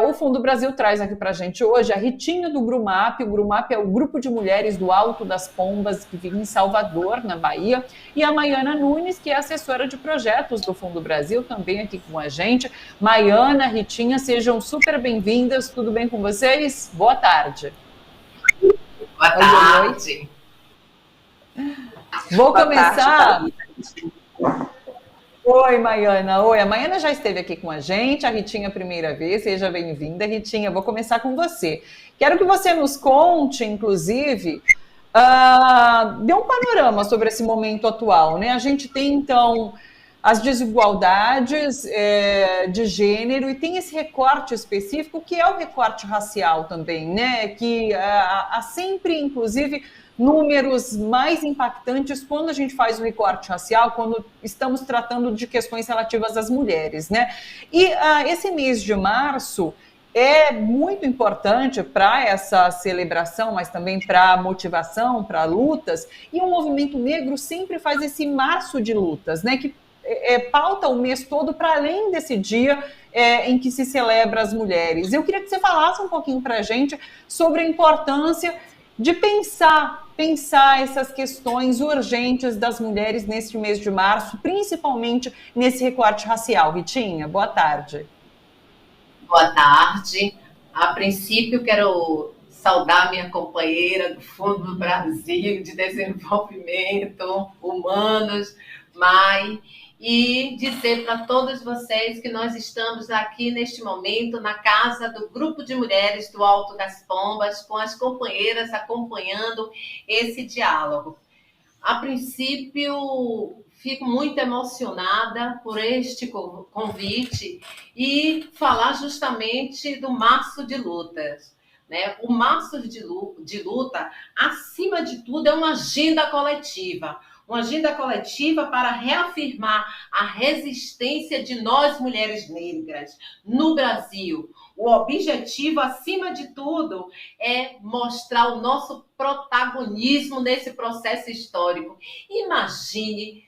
O Fundo Brasil traz aqui para a gente hoje a Ritinha do Grumap. O Grumap é o grupo de mulheres do Alto das Pombas, que vive em Salvador, na Bahia, e a Maiana Nunes, que é assessora de projetos do Fundo Brasil, também aqui com a gente. Maiana, Ritinha, sejam super bem-vindas. Tudo bem com vocês? Boa tarde. Boa tarde. Vou começar... Oi, Maiana. Oi, a Maiana já esteve aqui com a gente, a Ritinha a primeira vez, seja bem-vinda. Ritinha, vou começar com você. Quero que você nos conte, inclusive, dê um panorama sobre esse momento atual, né? A gente tem, então, as desigualdades de gênero e tem esse recorte específico, que é o recorte racial também, né? Que há sempre, inclusive, números mais impactantes quando a gente faz o recorte racial, quando estamos tratando de questões relativas às mulheres, né? E esse mês de março é muito importante para essa celebração, mas também para motivação, para lutas, e o movimento negro sempre faz esse março de lutas, né? Que pauta o mês todo para além desse dia em que se celebra as mulheres. Eu queria que você falasse um pouquinho para a gente sobre a importância de pensar essas questões urgentes das mulheres neste mês de março, principalmente nesse recorte racial. Ritinha, boa tarde. Boa tarde. A princípio, quero saudar minha companheira do Fundo Brasil de Desenvolvimento Humanos, Mai, e dizer para todos vocês que nós estamos aqui neste momento na casa do Grupo de Mulheres do Alto das Pombas, com as companheiras acompanhando esse diálogo. A princípio, fico muito emocionada por este convite e falar justamente do Março de Lutas. Né? O Março de Luta, acima de tudo, é uma agenda coletiva para reafirmar a resistência de nós, mulheres negras, no Brasil. O objetivo, acima de tudo, é mostrar o nosso protagonismo nesse processo histórico. Imagine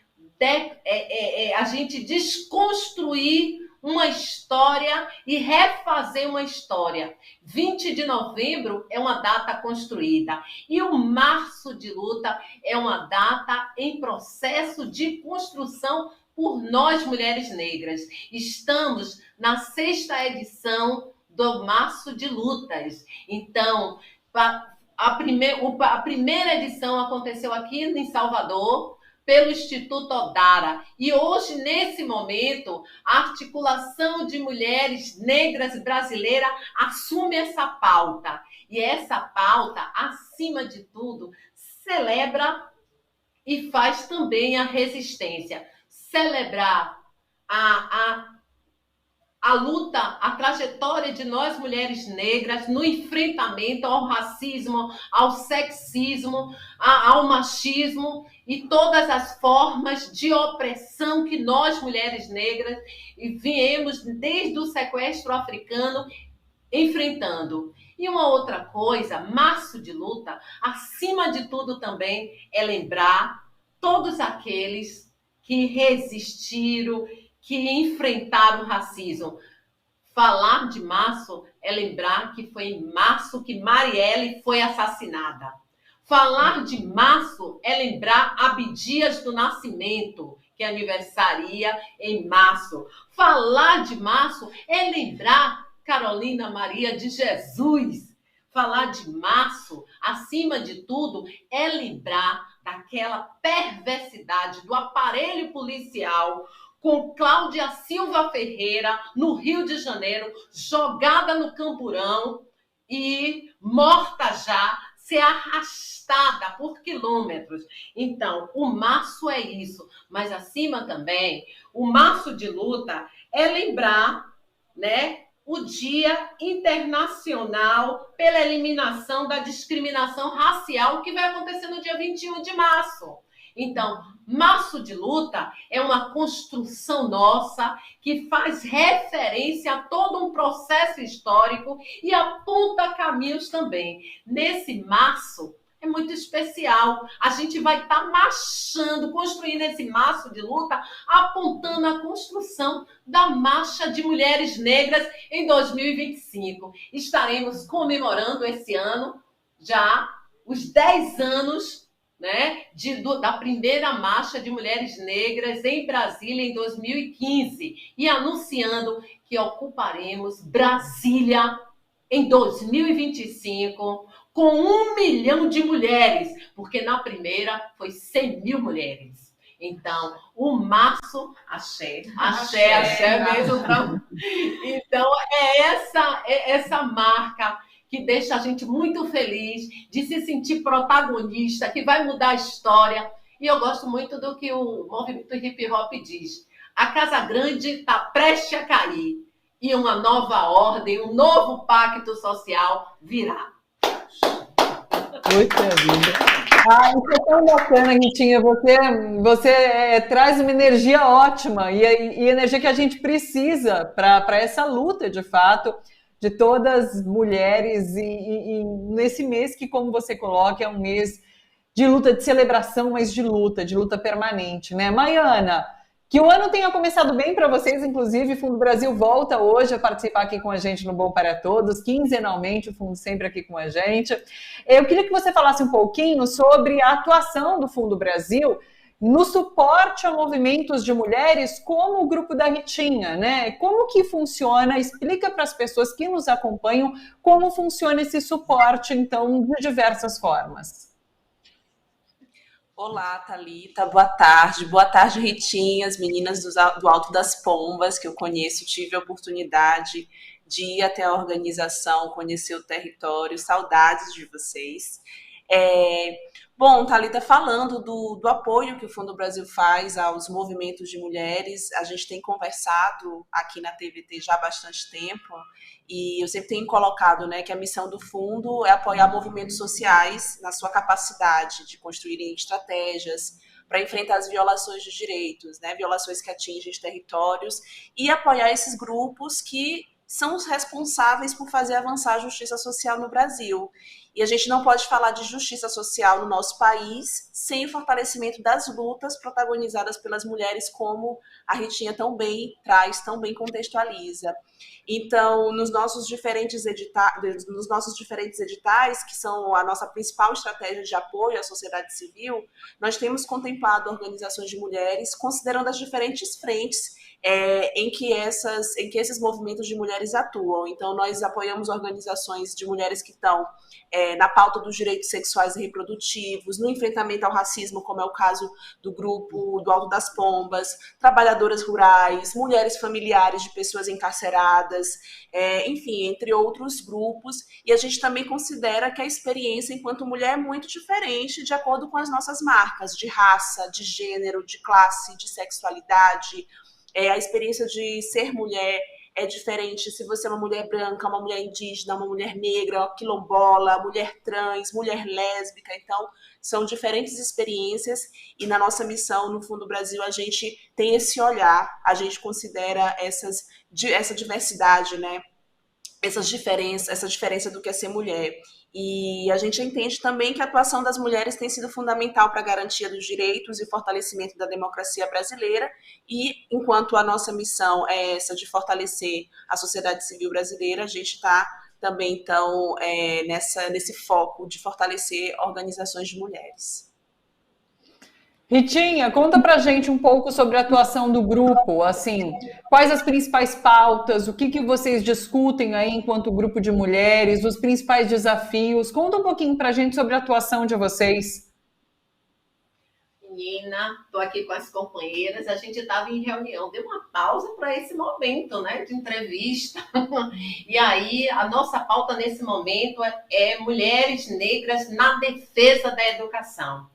a gente desconstruir uma história e refazer uma história. 20 de novembro é uma data construída e o Março de Luta é uma data em processo de construção por nós, mulheres negras. Estamos na 6ª edição do Março de Lutas. Então, a primeira edição aconteceu aqui em Salvador, pelo Instituto Odara. E hoje, nesse momento, a Articulação de Mulheres Negras Brasileira assume essa pauta. E essa pauta, acima de tudo, celebra e faz também a resistência. Celebrar a luta, a trajetória de nós, mulheres negras, no enfrentamento ao racismo, ao sexismo, ao machismo e todas as formas de opressão que nós, mulheres negras, viemos desde o sequestro africano enfrentando. E uma outra coisa, Março de Luta, acima de tudo também, é lembrar todos aqueles que resistiram, que enfrentaram o racismo. Falar de março é lembrar que foi em março que Marielle foi assassinada. Falar de março é lembrar Abdias do Nascimento, que aniversaria em março. Falar de março é lembrar Carolina Maria de Jesus. Falar de março, acima de tudo, é lembrar daquela perversidade do aparelho policial com Cláudia Silva Ferreira, no Rio de Janeiro, jogada no camburão e morta já, ser arrastada por quilômetros. Então, o março é isso, mas acima também, o março de luta é lembrar, né, o Dia Internacional pela Eliminação da Discriminação Racial, que vai acontecer no dia 21 de março. Então, Março de Luta é uma construção nossa que faz referência a todo um processo histórico e aponta caminhos também. Nesse março é muito especial. A gente vai estar marchando, construindo esse maço de luta, apontando a construção da Marcha de Mulheres Negras em 2025. Estaremos comemorando esse ano já os 10 anos, né, da primeira Marcha de Mulheres Negras em Brasília em 2015 e anunciando que ocuparemos Brasília em 2025 com 1 milhão de mulheres, porque na primeira foi 100 mil mulheres. Então, o março, axé mesmo. Então, é essa marca que deixa a gente muito feliz de se sentir protagonista, que vai mudar a história. E eu gosto muito do que o movimento hip hop diz. A Casa Grande está prestes a cair e uma nova ordem, um novo pacto social virá. Puxa vida. Isso é tão bacana, Ritinha. Você traz uma energia ótima e energia que a gente precisa para essa luta, de fato, de todas as mulheres. E nesse mês que, como você coloca, é um mês de luta, de celebração, mas de luta permanente, né? Maiana, que o ano tenha começado bem para vocês, inclusive, o Fundo Brasil volta hoje a participar aqui com a gente no Bom para Todos, quinzenalmente, o Fundo sempre aqui com a gente. Eu queria que você falasse um pouquinho sobre a atuação do Fundo Brasil no suporte a movimentos de mulheres como o Grupo da Ritinha, né? Como que funciona? Explica para as pessoas que nos acompanham como funciona esse suporte, então, de diversas formas. Olá, Thalita, boa tarde. Boa tarde, Ritinha, as meninas do Alto das Pombas, que eu conheço, tive a oportunidade de ir até a organização, conhecer o território, saudades de vocês. Bom, Thalita, falando do apoio que o Fundo Brasil faz aos movimentos de mulheres, a gente tem conversado aqui na TVT já há bastante tempo, e eu sempre tenho colocado, né, que a missão do Fundo é apoiar movimentos sociais na sua capacidade de construírem estratégias para enfrentar as violações de direitos, né, violações que atingem os territórios, e apoiar esses grupos que são os responsáveis por fazer avançar a justiça social no Brasil. E a gente não pode falar de justiça social no nosso país sem o fortalecimento das lutas protagonizadas pelas mulheres, como a Ritinha tão bem traz, tão bem contextualiza. Então, nos nossos diferentes editais, que são a nossa principal estratégia de apoio à sociedade civil, nós temos contemplado organizações de mulheres, considerando as diferentes frentes em que esses movimentos de mulheres atuam. Então, nós apoiamos organizações de mulheres que estão na pauta dos direitos sexuais e reprodutivos, no enfrentamento ao racismo, como é o caso do grupo do Alto das Pombas, trabalhadoras rurais, mulheres familiares de pessoas encarceradas, enfim, entre outros grupos. E a gente também considera que a experiência enquanto mulher é muito diferente de acordo com as nossas marcas de raça, de gênero, de classe, de sexualidade. A experiência de ser mulher é diferente se você é uma mulher branca, uma mulher indígena, uma mulher negra, quilombola, mulher trans, mulher lésbica. Então, são diferentes experiências e na nossa missão, no Fundo Brasil, a gente tem esse olhar, a gente considera essa diversidade, né? Essa diferença do que é ser mulher. E a gente entende também que a atuação das mulheres tem sido fundamental para a garantia dos direitos e fortalecimento da democracia brasileira, e enquanto a nossa missão é essa de fortalecer a sociedade civil brasileira, a gente está também, então, nesse foco de fortalecer organizações de mulheres. Ritinha, conta pra gente um pouco sobre a atuação do grupo, assim, quais as principais pautas, o que vocês discutem aí enquanto grupo de mulheres, os principais desafios, conta um pouquinho pra gente sobre a atuação de vocês. Menina, tô aqui com as companheiras, a gente estava em reunião, deu uma pausa para esse momento, né, de entrevista, e aí a nossa pauta nesse momento é mulheres negras na defesa da educação.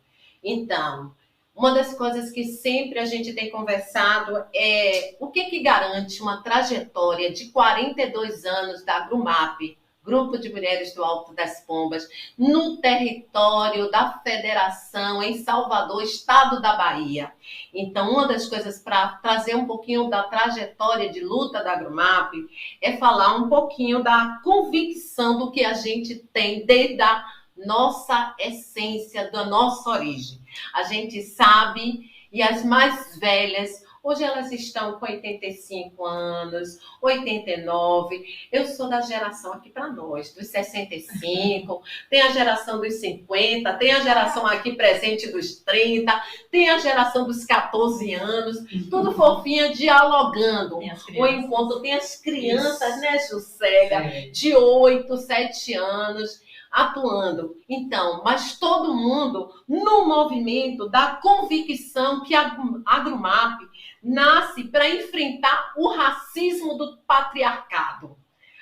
Então, uma das coisas que sempre a gente tem conversado é o que garante uma trajetória de 42 anos da GRUMAP, Grupo de Mulheres do Alto das Pombas, no território da Federação, em Salvador, estado da Bahia. Então, uma das coisas para trazer um pouquinho da trajetória de luta da GRUMAP é falar um pouquinho da convicção do que a gente tem desde a nossa essência, da nossa origem. A gente sabe, e as mais velhas, hoje elas estão com 85 anos, 89. Eu sou da geração aqui para nós, dos 65, tem a geração dos 50, tem a geração aqui presente dos 30, tem a geração dos 14 anos, tudo fofinha, dialogando. O encontro tem as crianças, isso, né, Juscelia, de 8, 7 anos, atuando. Então, mas todo mundo no movimento da convicção que a Agrumap nasce para enfrentar o racismo do patriarcado.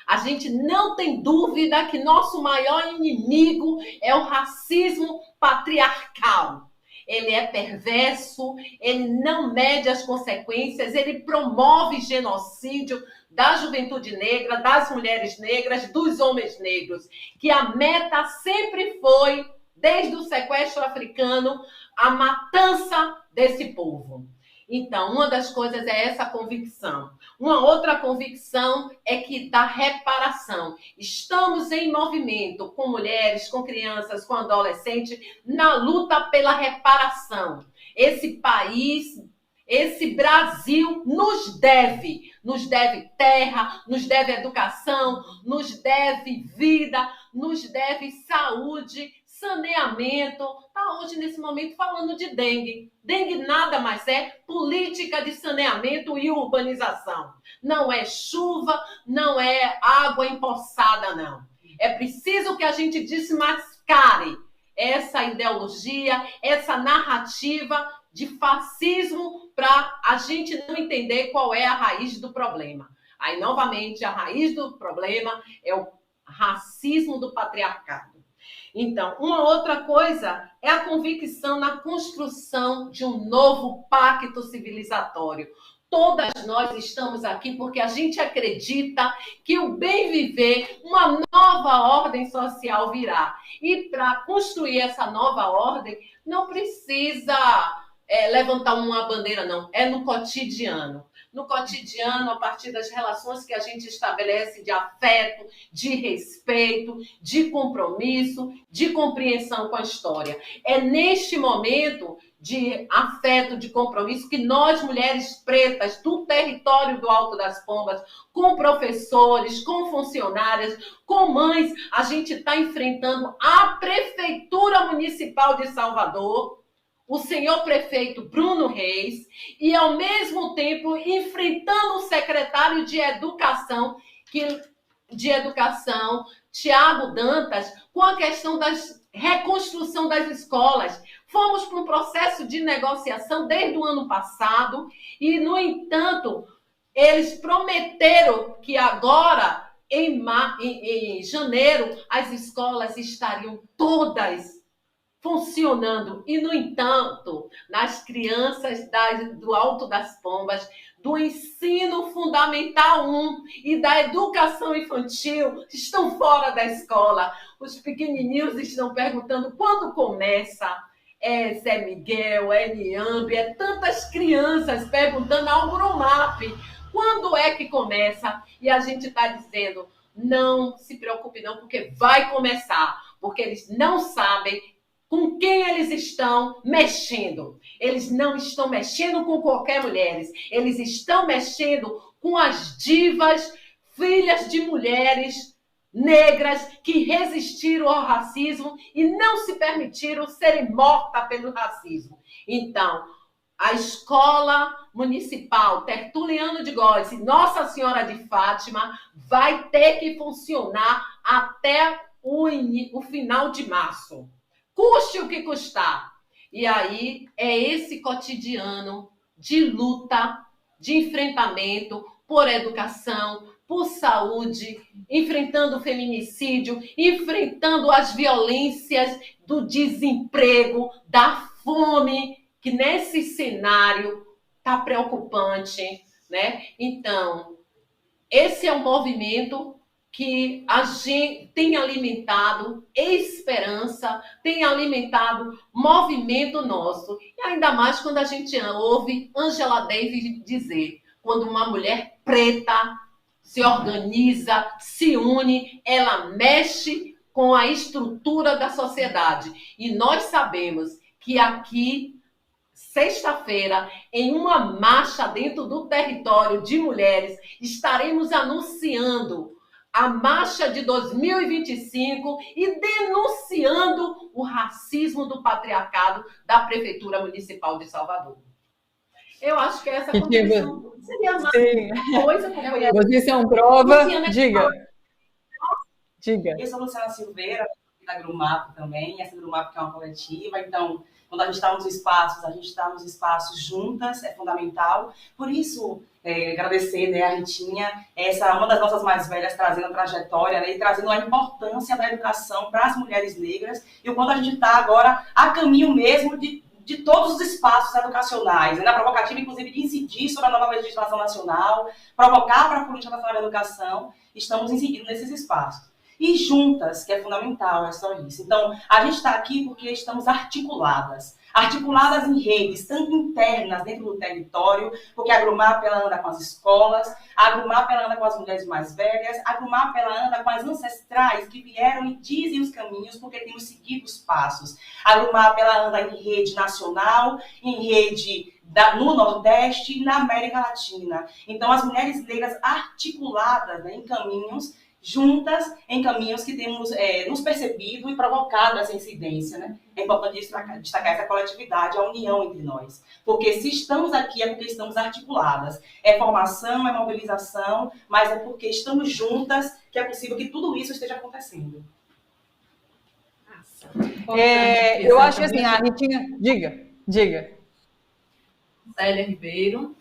A gente não tem dúvida que nosso maior inimigo é o racismo patriarcal. Ele é perverso, ele não mede as consequências, ele promove genocídio da juventude negra, das mulheres negras, dos homens negros, que a meta sempre foi, desde o sequestro africano, a matança desse povo. Então, uma das coisas é essa convicção. Uma outra convicção é que da reparação. Estamos em movimento com mulheres, com crianças, com adolescentes, na luta pela reparação. Esse país, esse Brasil nos deve terra, nos deve educação, nos deve vida, nos deve saúde, saneamento. Está hoje, nesse momento, falando de dengue. Dengue nada mais é política de saneamento e urbanização. Não é chuva, não é água empoçada, não. É preciso que a gente desmascare essa ideologia, essa narrativa de fascismo para a gente não entender qual é a raiz do problema. Aí, novamente, a raiz do problema é o racismo do patriarcado. Então, uma outra coisa é a convicção na construção de um novo pacto civilizatório. Todas nós estamos aqui porque a gente acredita que o bem viver, uma nova ordem social virá. E para construir essa nova ordem, não precisa levantar uma bandeira, não. É no cotidiano. No cotidiano, a partir das relações que a gente estabelece de afeto, de respeito, de compromisso, de compreensão com a história. É neste momento de afeto, de compromisso, que nós, mulheres pretas do território do Alto das Pombas, com professores, com funcionárias, com mães, a gente está enfrentando a Prefeitura Municipal de Salvador, o senhor prefeito Bruno Reis, e ao mesmo tempo enfrentando o secretário de Educação, Tiago Dantas, com a questão da reconstrução das escolas. Fomos para um processo de negociação desde o ano passado e, no entanto, eles prometeram que agora, em janeiro, as escolas estariam todas funcionando. E, no entanto, nas crianças do Alto das Pombas, do ensino fundamental 1 e da educação infantil, estão fora da escola. Os pequenininhos estão perguntando quando começa. É Zé Miguel, é Niambi, é tantas crianças perguntando ao Agrumap quando é que começa. E a gente está dizendo, não se preocupe não, porque vai começar. Porque eles não sabem com quem eles estão mexendo. Eles não estão mexendo com qualquer mulher. Eles estão mexendo com as divas, filhas de mulheres negras que resistiram ao racismo e não se permitiram serem mortas pelo racismo. Então, a Escola Municipal Tertuliano de Góes e Nossa Senhora de Fátima vai ter que funcionar até o final de março. Custe o que custar. E aí é esse cotidiano de luta, de enfrentamento por educação, por saúde, enfrentando o feminicídio, enfrentando as violências do desemprego, da fome, que nesse cenário está preocupante, né? Então, esse é um movimento que a gente tem alimentado esperança, tem alimentado movimento nosso. E ainda mais quando a gente ouve Angela Davis dizer, quando uma mulher preta se organiza, se une, ela mexe com a estrutura da sociedade. E nós sabemos que aqui, sexta-feira, em uma marcha dentro do território de mulheres, estaremos anunciando a marcha de 2025 e denunciando o racismo do patriarcado da Prefeitura Municipal de Salvador. Eu acho que essa contribuição seria mais coisa, companheira. Vocês são prova. Diga. Eu sou Luciana Silveira, da Grumap também, essa Grumap que é uma coletiva, então, quando a gente está nos espaços juntas, é fundamental. Por isso, agradecer, né, a Ritinha, uma das nossas mais velhas, trazendo a trajetória, né, e trazendo a importância da educação para as mulheres negras, e o quanto a gente está agora a caminho mesmo de todos os espaços educacionais, né, na provocativa, inclusive, de incidir sobre a nova legislação nacional, provocar para a Política Nacional da Educação, estamos incidindo nesses espaços. E juntas, que é fundamental, é só isso. Então, a gente está aqui porque estamos articuladas em redes, tanto internas dentro do território, porque a Grumap, ela anda com as escolas, a Grumap, ela anda com as mulheres mais velhas, a Grumap, ela anda com as ancestrais que vieram e dizem os caminhos, porque temos seguido os passos. A Grumap, ela anda em rede nacional, em rede no Nordeste e na América Latina. Então, as mulheres negras articuladas, né, em caminhos, juntas em caminhos que temos nos percebido e provocado essa incidência, né? É importante destacar essa coletividade, a união entre nós. Porque se estamos aqui é porque estamos articuladas. É formação, é mobilização, mas é porque estamos juntas que é possível que tudo isso esteja acontecendo. Eu acho que assim, a Ritinha... Diga. Célia Ribeiro.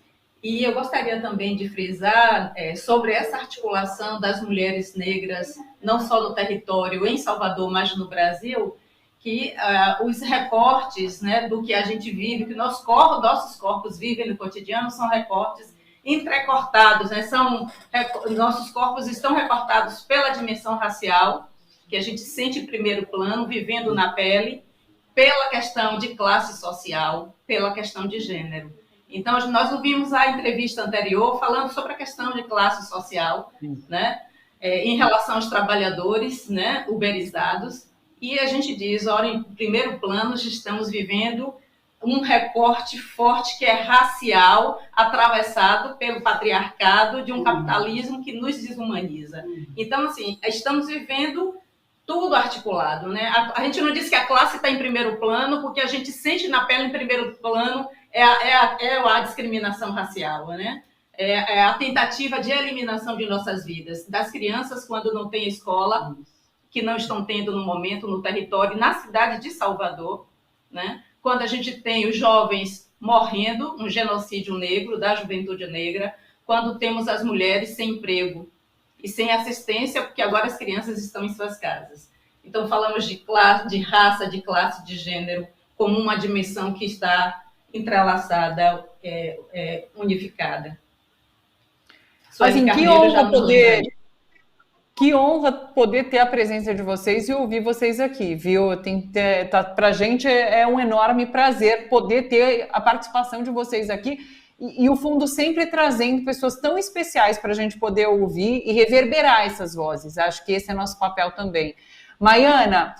E eu gostaria também de frisar sobre essa articulação das mulheres negras, não só no território em Salvador, mas no Brasil, que os recortes, né, do que a gente vive, que nossos corpos vivem no cotidiano, são recortes entrecortados, né? Nossos corpos estão recortados pela dimensão racial, que a gente sente em primeiro plano, vivendo na pele, pela questão de classe social, pela questão de gênero. Então, nós ouvimos a entrevista anterior falando sobre a questão de classe social, né, em relação aos trabalhadores, né, uberizados, e a gente diz, olha, em primeiro plano, estamos vivendo um recorte forte que é racial, atravessado pelo patriarcado de um capitalismo que nos desumaniza. Então, assim, estamos vivendo tudo articulado, né? A gente não diz que a classe está em primeiro plano, porque a gente sente na pele em primeiro plano a discriminação racial, né? É a tentativa de eliminação de nossas vidas, das crianças quando não tem escola, que não estão tendo no momento no território, na cidade de Salvador, né? Quando a gente tem os jovens morrendo, um genocídio negro, da juventude negra, quando temos as mulheres sem emprego e sem assistência, porque agora as crianças estão em suas casas. Então, falamos de classe, de raça, de classe, de gênero, como uma dimensão que está entrelaçada, unificada. Assim, que honra poder ter a presença de vocês e ouvir vocês aqui, viu? Para a gente é um enorme prazer poder ter a participação de vocês aqui e o Fundo sempre trazendo pessoas tão especiais para a gente poder ouvir e reverberar essas vozes. Acho que esse é nosso papel também. Maiana,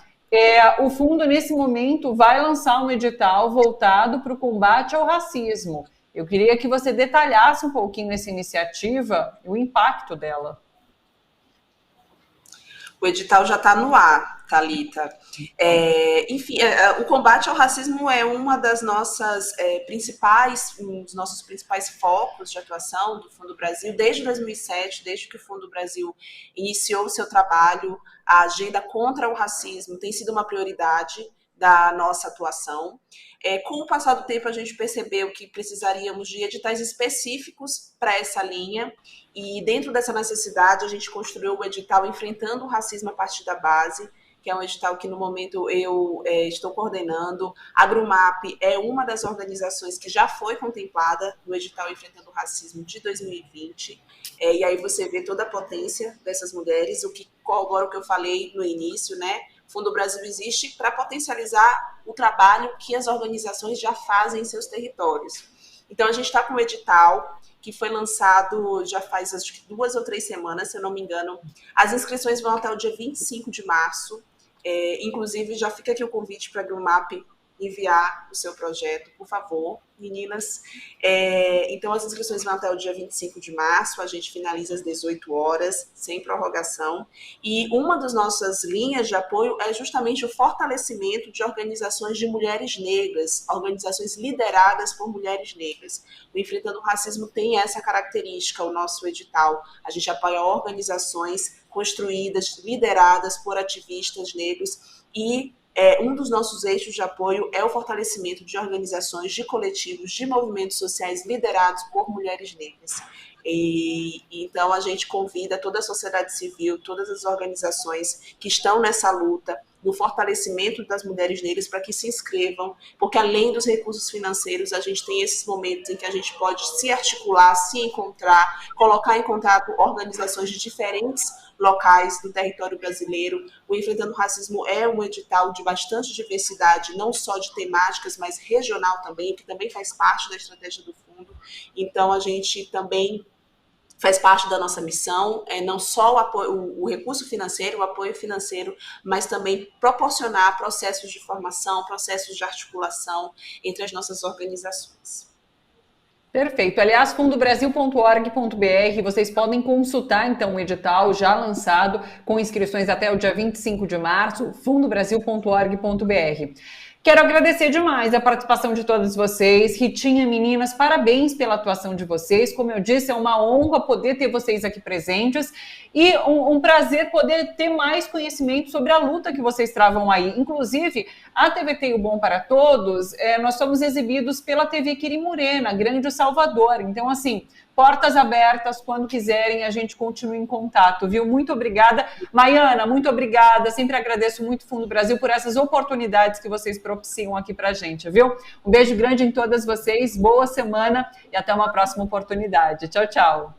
o Fundo, nesse momento, vai lançar um edital voltado para o combate ao racismo. Eu queria que você detalhasse um pouquinho essa iniciativa e o impacto dela. O edital já está no ar, Thalita. Enfim, o combate ao racismo é uma das nossas um dos nossos principais focos de atuação do Fundo Brasil desde 2007, desde que o Fundo Brasil iniciou o seu trabalho. A agenda contra o racismo tem sido uma prioridade da nossa atuação. Com o passar do tempo, a gente percebeu que precisaríamos de editais específicos para essa linha, e dentro dessa necessidade, a gente construiu o edital Enfrentando o Racismo a Partir da Base, que é um edital que, no momento, eu estou coordenando. A Grumap é uma das organizações que já foi contemplada no edital Enfrentando o Racismo de 2020, e aí você vê toda a potência dessas mulheres, o que corrobora o que eu falei no início, né? O Fundo Brasil existe para potencializar o trabalho que as organizações já fazem em seus territórios. Então, a gente está com um edital que foi lançado já faz acho que 2 ou 3 semanas, se eu não me engano. As inscrições vão até o dia 25 de março. Inclusive, já fica aqui o convite para a Grumap enviar o seu projeto, por favor, meninas. Então, as inscrições vão até o dia 25 de março, a gente finaliza às 18 horas, sem prorrogação. E uma das nossas linhas de apoio é justamente o fortalecimento de organizações de mulheres negras, organizações lideradas por mulheres negras. O Enfrentando o Racismo tem essa característica, o nosso edital. A gente apoia organizações construídas, lideradas por ativistas negros e um dos nossos eixos de apoio é o fortalecimento de organizações, de coletivos, de movimentos sociais liderados por mulheres negras. Então, a gente convida toda a sociedade civil, todas as organizações que estão nessa luta, no fortalecimento das mulheres negras para que se inscrevam, porque além dos recursos financeiros, a gente tem esses momentos em que a gente pode se articular, se encontrar, colocar em contato organizações de diferentes locais do território brasileiro. O Enfrentando o Racismo é um edital de bastante diversidade, não só de temáticas, mas regional também, que também faz parte da estratégia do fundo. Então, a gente também faz parte da nossa missão, não só o recurso financeiro, o apoio financeiro, mas também proporcionar processos de formação, processos de articulação entre as nossas organizações. Perfeito. Aliás, fundobrasil.org.br, vocês podem consultar, então, o edital já lançado, com inscrições até o dia 25 de março, fundobrasil.org.br. Quero agradecer demais a participação de todos vocês. Ritinha, meninas, parabéns pela atuação de vocês. Como eu disse, é uma honra poder ter vocês aqui presentes e um prazer poder ter mais conhecimento sobre a luta que vocês travam aí. Inclusive, a TV Tenho Bom para Todos, nós somos exibidos pela TV Quirimurê, na Grande Salvador. Então, assim, portas abertas, quando quiserem, a gente continua em contato, viu? Muito obrigada. Maiana, muito obrigada. Sempre agradeço muito o Fundo Brasil por essas oportunidades que vocês propiciam aqui pra gente, viu? Um beijo grande em todas vocês, boa semana e até uma próxima oportunidade. Tchau, tchau.